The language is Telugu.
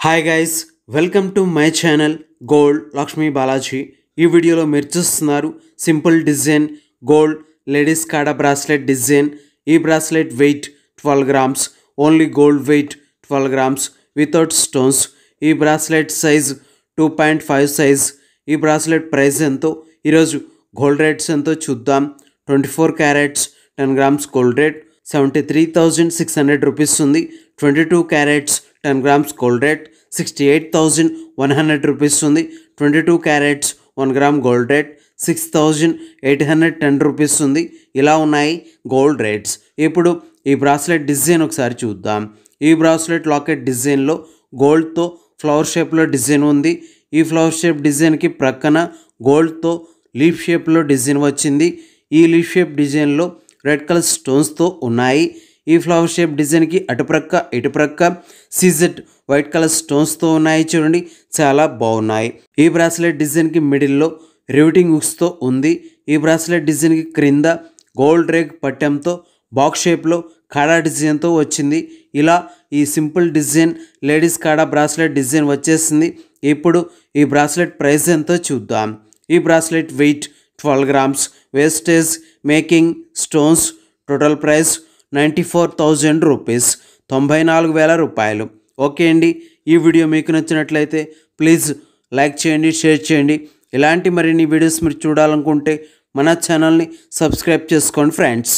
Hi guys, welcome to my channel gold Lakshmi Balaji. ఈ వీడియోలో మీరు చూస్తున్నారు సింపుల్ డిజైన్ గోల్డ్ లేడీస్ కాడ బ్రాస్లెట్ డిజైన్. ఈ bracelet weight 12 grams, only gold weight 12 grams without stones. ఈ బ్రాస్లెట్ సైజ్ 2.5 సైజ్. ఈ బ్రాస్లెట్ ప్రైస్ ఎంతో, ఈరోజు గోల్డ్ రేట్స్ ఎంతో చూద్దాం. 24 carats 10 grams gold rate 73,600 rupees ఉంది. 22 carats 10 grams gold rate 68,100 rupees ఉంది. 22 carats 1 gram gold rate 6,810 rupees ఉంది. ఇలా ఉన్నాయి గోల్డ్ రేట్స్. ఇప్పుడు ఈ బ్రాస్లెట్ డిజైన్ ఒకసారి చూద్దాం. ఈ బ్రాస్లెట్ లాకెట్ డిజైన్లో గోల్డ్తో ఫ్లవర్ షేప్లో డిజైన్ ఉంది. ఈ ఫ్లవర్ షేప్ డిజైన్కి ప్రక్కన గోల్డ్తో లీఫ్ షేప్లో డిజైన్ వచ్చింది. ఈ లీఫ్ షేప్ డిజైన్లో రెడ్ కలర్ స్టోన్స్తో ఉన్నాయి. ఈ ఫ్లవర్ షేప్ డిజైన్కి అటుప్రక్క ఇటుప్రక్క సీజెడ్ వైట్ కలర్ స్టోన్స్తో ఉన్నాయి. చూడండి, చాలా బాగున్నాయి. ఈ బ్రాస్లెట్ డిజైన్కి మిడిల్లో రివిటింగ్ హుక్స్తో ఉంది. ఈ బ్రాస్లెట్ డిజైన్కి క్రింద గోల్డ్ రేగ్ పట్టెంతో బాక్స్ షేప్లో కాడా డిజైన్తో వచ్చింది. ఇలా ఈ సింపుల్ డిజైన్ లేడీస్ కాడా బ్రాస్లెట్ డిజైన్ వచ్చేసింది. ఇప్పుడు ఈ బ్రాస్లెట్ ప్రైస్ ఎంతో చూద్దాం. ఈ bracelet weight 12 grams, wastage, making, stones, total price 94,000 rupees, 94,000 రూపాయలు. ఓకే అండి, ఈ వీడియో మీకు నచ్చినట్లయితే ప్లీజ్ లైక్ చేయండి, షేర్ చేయండి. ఇలాంటి మరిన్ని వీడియోస్ మీరు చూడాలనుకుంటే మన ఛానల్ని సబ్స్క్రైబ్ చేసుకోండి ఫ్రెండ్స్.